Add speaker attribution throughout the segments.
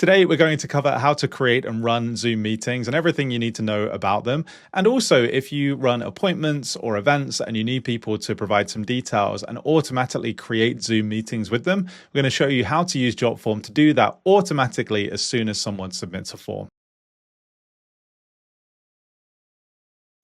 Speaker 1: Today, we're going to cover how to create and run Zoom meetings and everything you need to know about them. And also, if you run appointments or events and you need people to provide some details and automatically create Zoom meetings with them, we're going to show you how to use Jotform to do that automatically as soon as someone submits a form.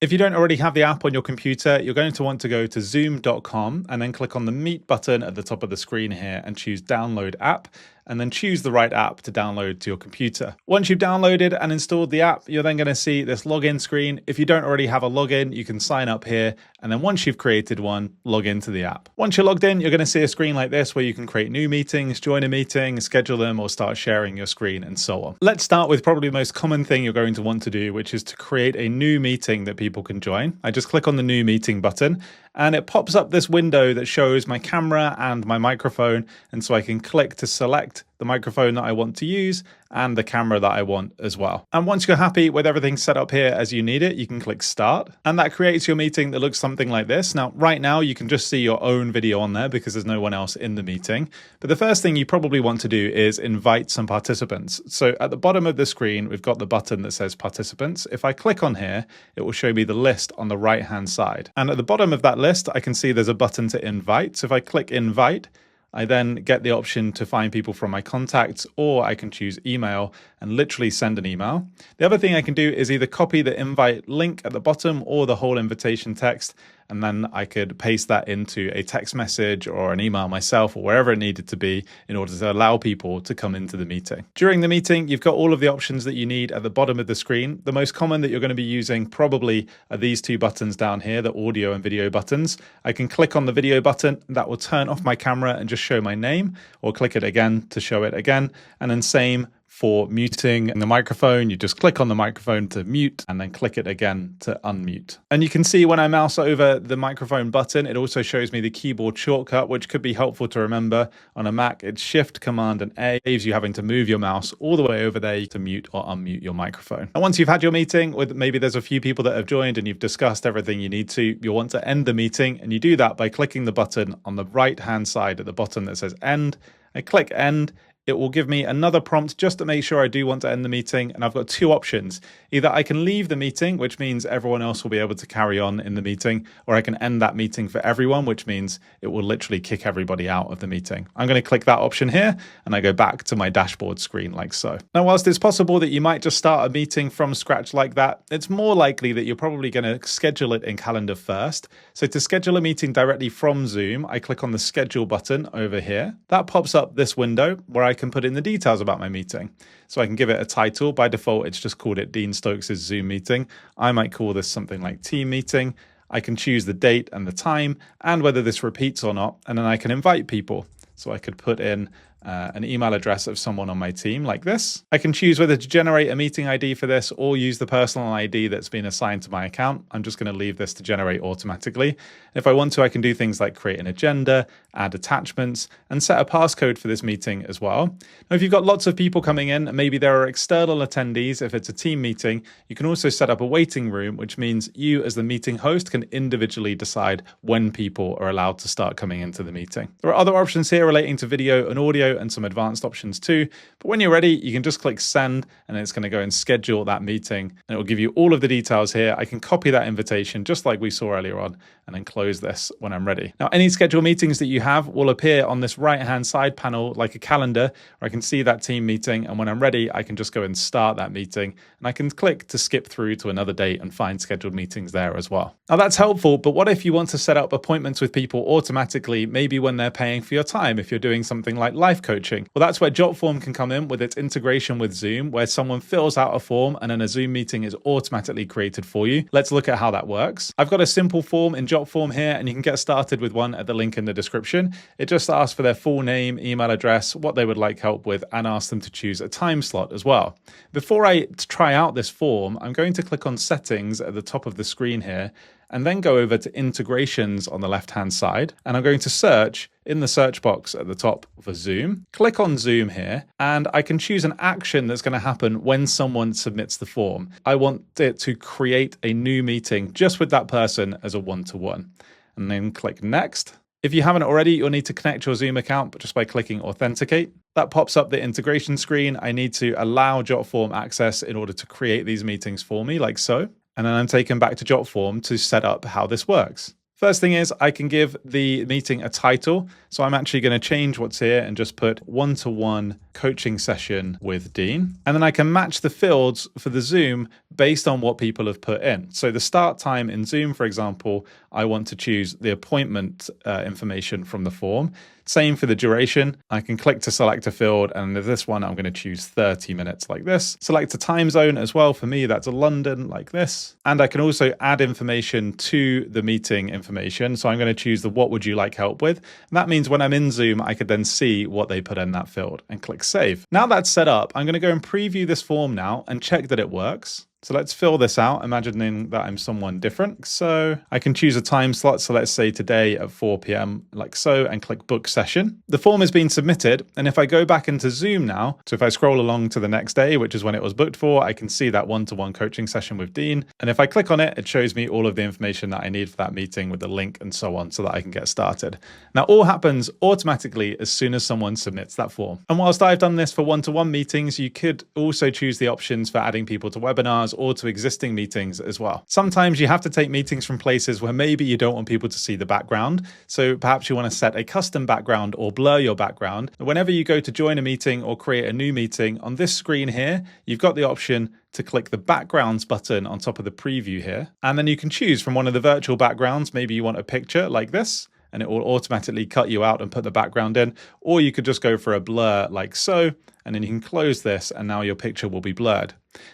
Speaker 1: If you don't already have the app on your computer, you're going to want to go to zoom.com and then click on the Meet button at the top of the screen here and choose Download App, and then choose the right app to download to your computer. Once you've downloaded and installed the app, you're then going to see this login screen. If you don't already have a login, you can sign up here, and then once you've created one, log into the app. Once you're logged in, you're going to see a screen like this where you can create new meetings, join a meeting, schedule them, or start sharing your screen, and so on. Let's start with probably the most common thing you're going to want to do, which is to create a new meeting that people can join. I just click on the New Meeting button, and it pops up this window that shows my camera and my microphone, and so I can click to select the microphone that I want to use and the camera that I want as well. And once you're happy with everything set up here as you need it, you can click Start, and that creates your meeting that looks something like this. Now, right now, you can just see your own video on there because there's no one else in the meeting. But the first thing you probably want to do is invite some participants. So at the bottom of the screen, we've got the button that says Participants. If I click on here, it will show me the list on the right-hand side. And at the bottom of that list, I can see there's a button to invite. So if I click Invite, I then get the option to find people from my contacts, or I can choose email and literally send an email. The other thing I can do is either copy the invite link at the bottom or the whole invitation text, and then I could paste that into a text message or an email myself or wherever it needed to be in order to allow people to come into the meeting. During the meeting, you've got all of the options that you need at the bottom of the screen. The most common that you're going to be using probably are these two buttons down here, the audio and video buttons. I can click on the video button, that will turn off my camera and just show my name, or click it again to show it again, and then same for muting the microphone. You just click on the microphone to mute and then click it again to unmute. And you can see when I mouse over the microphone button, it also shows me the keyboard shortcut, which could be helpful to remember. On a Mac, it's Shift, Command, and A. It saves you having to move your mouse all the way over there to mute or unmute your microphone. And once you've had your meeting with maybe there's a few people that have joined and you've discussed everything you need to, you'll want to end the meeting, and you do that by clicking the button on the right-hand side at the bottom that says End. I click End. It will give me another prompt just to make sure I do want to end the meeting. And I've got two options. Either I can leave the meeting, which means everyone else will be able to carry on in the meeting, or I can end that meeting for everyone, which means it will literally kick everybody out of the meeting. I'm going to click that option here, and I go back to my dashboard screen like so. Now, whilst it's possible that you might just start a meeting from scratch like that, it's more likely that you're probably going to schedule it in Calendar first. So to schedule a meeting directly from Zoom, I click on the Schedule button over here. That pops up this window where I can put in the details about my meeting. So I can give it a title. By default, it's just called it Dean Stokes' Zoom meeting. I might call this something like Team Meeting. I can choose the date and the time and whether this repeats or not. And then I can invite people. So I could put in an email address of someone on my team like this. I can choose whether to generate a meeting ID for this or use the personal ID that's been assigned to my account. I'm just going to leave this to generate automatically. If I want to, I can do things like create an agenda, add attachments, and set a passcode for this meeting as well. Now, if you've got lots of people coming in, and maybe there are external attendees, if it's a team meeting, you can also set up a waiting room, which means you as the meeting host can individually decide when people are allowed to start coming into the meeting. There are other options here relating to video and audio and some advanced options too. But when you're ready, you can just click Send, and it's going to go and schedule that meeting. And it will give you all of the details here. I can copy that invitation just like we saw earlier on, and then close this when I'm ready. Now, any scheduled meetings that you have will appear on this right-hand side panel like a calendar, where I can see that team meeting. And when I'm ready, I can just go and start that meeting. And I can click to skip through to another date and find scheduled meetings there as well. Now, that's helpful, but what if you want to set up appointments with people automatically, maybe when they're paying for your time, if you're doing something like life coaching? Well, that's where Jotform can come in with its integration with Zoom, where someone fills out a form and then a Zoom meeting is automatically created for you. Let's look at how that works. I've got a simple form in Jotform here, and you can get started with one at the link in the description. It just asks for their full name, email address, what they would like help with, and asks them to choose a time slot as well. Before I try out this form, I'm going to click on Settings at the top of the screen here, and then go over to Integrations on the left-hand side. And I'm going to search in the search box at the top for Zoom. Click on Zoom here, and I can choose an action that's going to happen when someone submits the form. I want it to create a new meeting just with that person as a one-to-one. And then click Next. If you haven't already, you'll need to connect your Zoom account just by clicking Authenticate. That pops up the integration screen. I need to allow Jotform access in order to create these meetings for me, like so. And then I'm taken back to Jotform to set up how this works. First thing is I can give the meeting a title. So I'm actually going to change what's here and just put one-to-one coaching session with Dean. And then I can match the fields for the Zoom based on what people have put in. So the start time in Zoom, for example, I want to choose the appointment information from the form. Same for the duration. I can click to select a field, and with this one, I'm going to choose 30 minutes like this. Select a time zone as well. For me, that's London like this. And I can also add information to the meeting information. So I'm going to choose the what would you like help with. And that means when I'm in Zoom, I could then see what they put in that field and click save. Now that's set up, I'm going to go and preview this form now and check that it works. So let's fill this out, imagining that I'm someone different. So I can choose a time slot. So let's say today at 4 p.m. like so, and click book session. The form has been submitted. And if I go back into Zoom now, so if I scroll along to the next day, which is when it was booked for, I can see that one-to-one coaching session with Dean. And if I click on it, it shows me all of the information that I need for that meeting with the link and so on, so that I can get started. Now, all happens automatically as soon as someone submits that form. And whilst I've done this for one-to-one meetings, you could also choose the options for adding people to webinars or to existing meetings as well. Sometimes you have to take meetings from places where maybe you don't want people to see the background. So perhaps you want to set a custom background or blur your background. Whenever you go to join a meeting or create a new meeting, on this screen here, you've got the option to click the backgrounds button on top of the preview here. And then you can choose from one of the virtual backgrounds. Maybe you want a picture like this, and it will automatically cut you out and put the background in. Or you could just go for a blur like so, and then you can close this and now your picture will be blurred.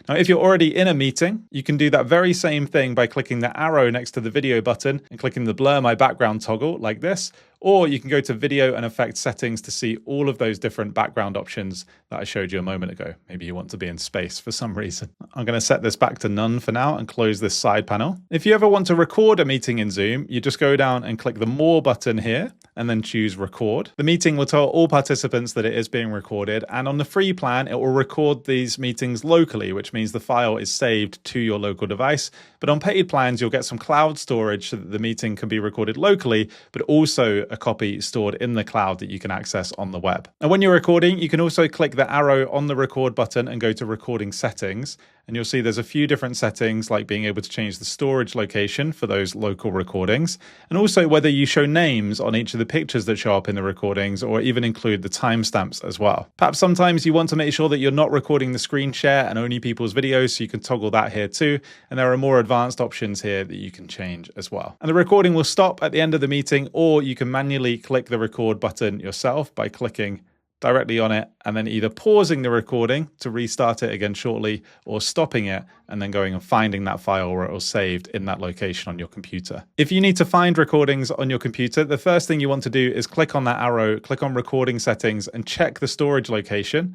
Speaker 1: Now, if you're already in a meeting, you can do that very same thing by clicking the arrow next to the video button and clicking the blur my background toggle like this. Or you can go to video and effects settings to see all of those different background options that I showed you a moment ago. Maybe you want to be in space for some reason. I'm going to set this back to none for now and close this side panel. If you ever want to record a meeting in Zoom, you just go down and click the more button here and then choose record. The meeting will tell all participants that it is being recorded. And on the free plan, it will record these meetings locally, which means the file is saved to your local device. But on paid plans, you'll get some cloud storage so that the meeting can be recorded locally, but also a copy stored in the cloud that you can access on the web. And when you're recording, you can also click the arrow on the record button and go to recording settings. And you'll see there's a few different settings, like being able to change the storage location for those local recordings, and also whether you show names on each of the pictures that show up in the recordings, or even include the timestamps as well. Perhaps sometimes you want to make sure that you're not recording the screen share and only people's videos, so you can toggle that here too. And there are more advanced options here that you can change as well. And the recording will stop at the end of the meeting, or you can manually click the record button yourself by clicking directly on it and then either pausing the recording to restart it again shortly, or stopping it and then going and finding that file where it was saved in that location on your computer. If you need to find recordings on your computer, the first thing you want to do is click on that arrow, click on recording settings and check the storage location.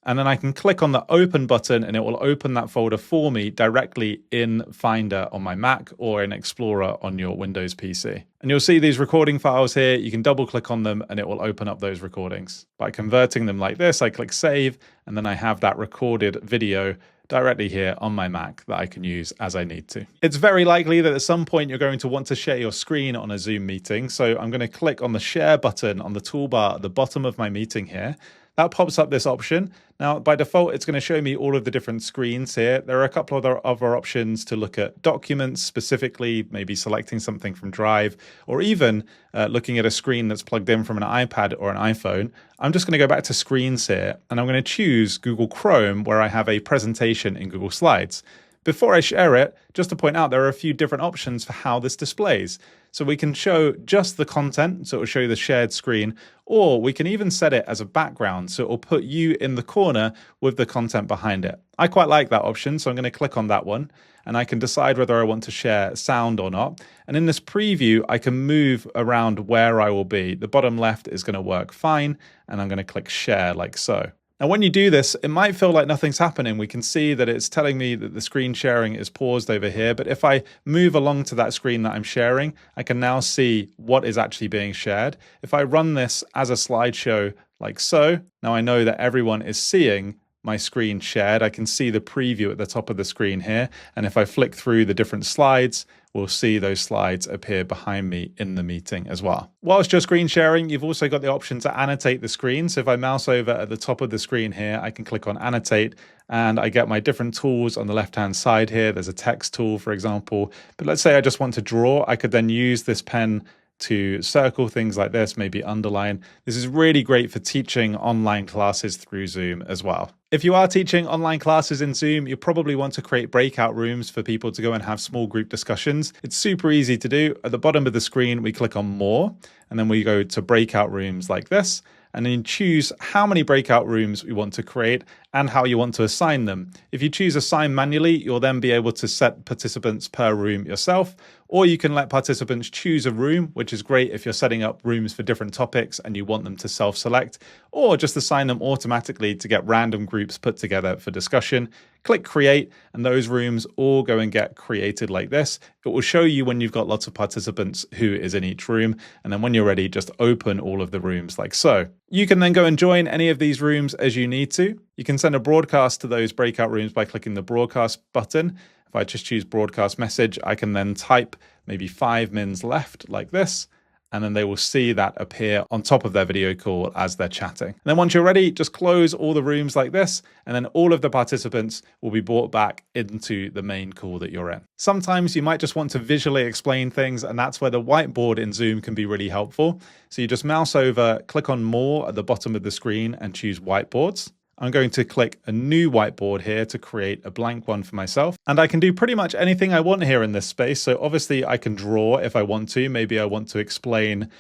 Speaker 1: And then I can click on the open button and it will open that folder for me directly in Finder on my Mac or in Explorer on your Windows PC. And you'll see these recording files here. You can double click on them and it will open up those recordings. By converting them like this, I click save, and then I have that recorded video directly here on my Mac that I can use as I need to. It's very likely that at some point you're going to want to share your screen on a Zoom meeting. So I'm going to click on the share button on the toolbar at the bottom of my meeting here. That pops up this option. Now, by default, it's going to show me all of the different screens here. There are a couple of other options to look at documents specifically, maybe selecting something from Drive, or even looking at a screen that's plugged in from an iPad or an iPhone. I'm just going to go back to screens here, and I'm going to choose Google Chrome, where I have a presentation in Google Slides. Before I share it, just to point out, there are a few different options for how this displays. So we can show just the content, so it will show you the shared screen, or we can even set it as a background, so it will put you in the corner with the content behind it. I quite like that option, so I'm going to click on that one, and I can decide whether I want to share sound or not. And in this preview, I can move around where I will be. The bottom left is going to work fine, and I'm going to click share like so. Now, when you do this, it might feel like nothing's happening. We can see that it's telling me that the screen sharing is paused over here. But if I move along to that screen that I'm sharing, I can now see what is actually being shared. If I run this as a slideshow like so, now I know that everyone is seeing my screen shared, I can see the preview at the top of the screen here. And if I flick through the different slides, we'll see those slides appear behind me in the meeting as well. Whilst you're screen sharing, you've also got the option to annotate the screen. So if I mouse over at the top of the screen here, I can click on annotate and I get my different tools on the left-hand side here. There's a text tool, for example. But let's say I just want to draw. I could then use this pen to circle things like this, maybe underline. This is really great for teaching online classes through Zoom as well. If you are teaching online classes in Zoom, you probably want to create breakout rooms for people to go and have small group discussions. It's super easy to do. At the bottom of the screen, we click on More, and then we go to breakout rooms like this, and then choose how many breakout rooms we want to create and how you want to assign them. If you choose assign manually, you'll then be able to set participants per room yourself, or you can let participants choose a room, which is great if you're setting up rooms for different topics and you want them to self-select, or just assign them automatically to get random groups put together for discussion. Click create, and those rooms all go and get created like this. It will show you when you've got lots of participants who is in each room, and then when you're ready, just open all of the rooms like so. You can then go and join any of these rooms as you need to. You can send a broadcast to those breakout rooms by clicking the broadcast button. If I just choose broadcast message, I can then type maybe 5 mins left like this, and then they will see that appear on top of their video call as they're chatting. And then once you're ready, just close all the rooms like this, and then all of the participants will be brought back into the main call that you're in. Sometimes you might just want to visually explain things, and that's where the whiteboard in Zoom can be really helpful. So you just mouse over, click on More at the bottom of the screen and choose Whiteboards. I'm going to click a new whiteboard here to create a blank one for myself. And I can do pretty much anything I want here in this space. So obviously I can draw if I want to. Maybe I want to explain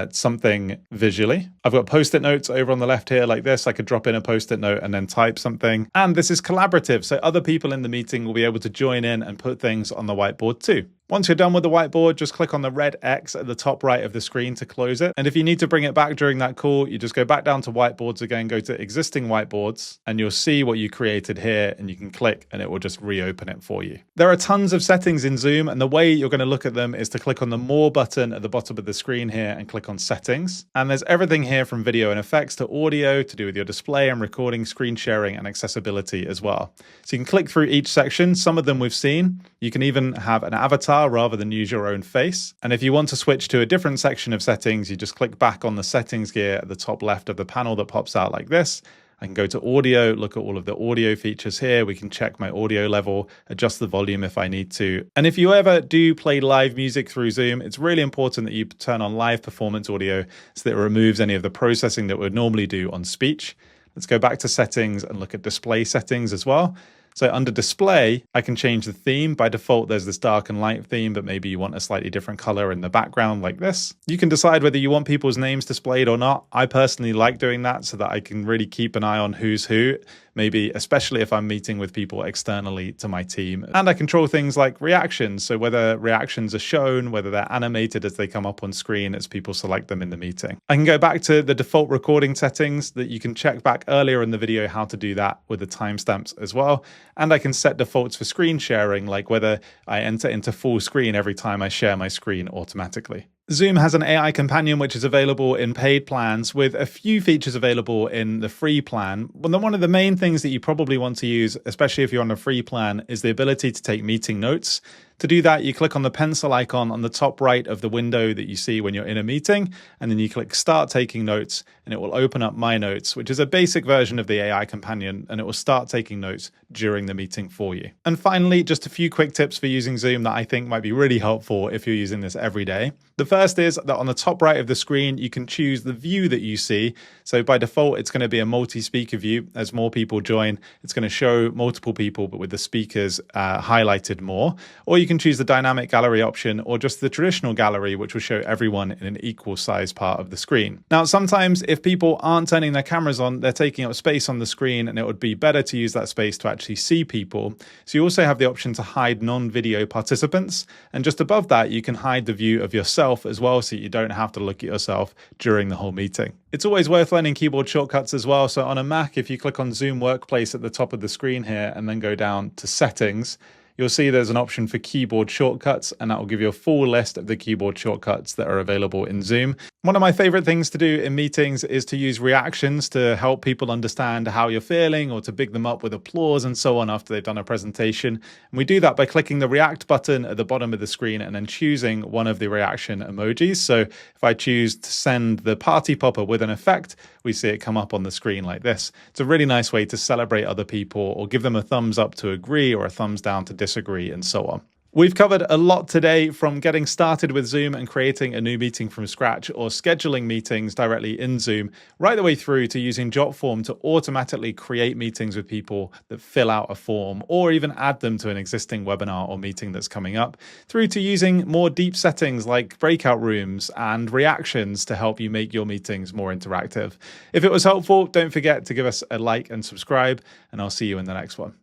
Speaker 1: something visually. I've got post-it notes over on the left here like this. I could drop in a post-it note and then type something. And this is collaborative. So other people in the meeting will be able to join in and put things on the whiteboard too. Once you're done with the whiteboard, just click on the red X at the top right of the screen to close it. And if you need to bring it back during that call, you just go back down to whiteboards again, go to existing whiteboards, and you'll see what you created here, and you can click and it will just reopen it for you. There are tons of settings in Zoom, and the way you're going to look at them is to click on the More button at the bottom of the screen here and click on Settings. And there's everything here from video and effects to audio to do with your display and recording, screen sharing, and accessibility as well. So you can click through each section. Some of them we've seen. You can even have an avatar rather than use your own face. And if you want to switch to a different section of settings, you just click back on the settings gear at the top left of the panel that pops out like this. I can go to audio, look at all of the audio features here. We can check my audio level, adjust the volume if I need to. And if you ever do play live music through Zoom, it's really important that you turn on live performance audio so that it removes any of the processing that we would normally do on speech. Let's go back to settings and look at display settings as well. So under display, I can change the theme. By default, there's this dark and light theme, but maybe you want a slightly different color in the background like this. You can decide whether you want people's names displayed or not. I personally like doing that so that I can really keep an eye on who's who, maybe especially if I'm meeting with people externally to my team. And I control things like reactions. So whether reactions are shown, whether they're animated as they come up on screen as people select them in the meeting. I can go back to the default recording settings that you can check back earlier in the video how to do that with the timestamps as well. And I can set defaults for screen sharing, like whether I enter into full screen every time I share my screen automatically. Zoom has an AI companion which is available in paid plans with a few features available in the free plan. One of the main things that you probably want to use, especially if you're on a free plan, is the ability to take meeting notes. To do that, you click on the pencil icon on the top right of the window that you see when you're in a meeting, and then you click Start Taking Notes, and it will open up My Notes, which is a basic version of the AI companion, and it will start taking notes during the meeting for you. And finally, just a few quick tips for using Zoom that I think might be really helpful if you're using this every day. The first is that on the top right of the screen, you can choose the view that you see. So by default, it's going to be a multi-speaker view. As more people join, it's going to show multiple people, but with the speakers highlighted more. Or you can choose the dynamic gallery option or just the traditional gallery, which will show everyone in an equal size part of the screen. Now, sometimes if people aren't turning their cameras on, they're taking up space on the screen, and it would be better to use that space to actually see people. So you also have the option to hide non-video participants. And just above that, you can hide the view of yourself as well, so you don't have to look at yourself during the whole meeting. It's always worth learning keyboard shortcuts as well. So on a Mac, if you click on Zoom Workplace at the top of the screen here and then go down to Settings, you'll see there's an option for keyboard shortcuts, and that will give you a full list of the keyboard shortcuts that are available in Zoom. One of my favorite things to do in meetings is to use reactions to help people understand how you're feeling, or to big them up with applause and so on after they've done a presentation. And we do that by clicking the react button at the bottom of the screen and then choosing one of the reaction emojis. So if I choose to send the party popper with an effect, we see it come up on the screen like this. It's a really nice way to celebrate other people or give them a thumbs up to agree or a thumbs down to disagree and so on. We've covered a lot today, from getting started with Zoom and creating a new meeting from scratch, or scheduling meetings directly in Zoom, right the way through to using Jotform to automatically create meetings with people that fill out a form, or even add them to an existing webinar or meeting that's coming up, through to using more deep settings like breakout rooms and reactions to help you make your meetings more interactive. If it was helpful, don't forget to give us a like and subscribe, and I'll see you in the next one.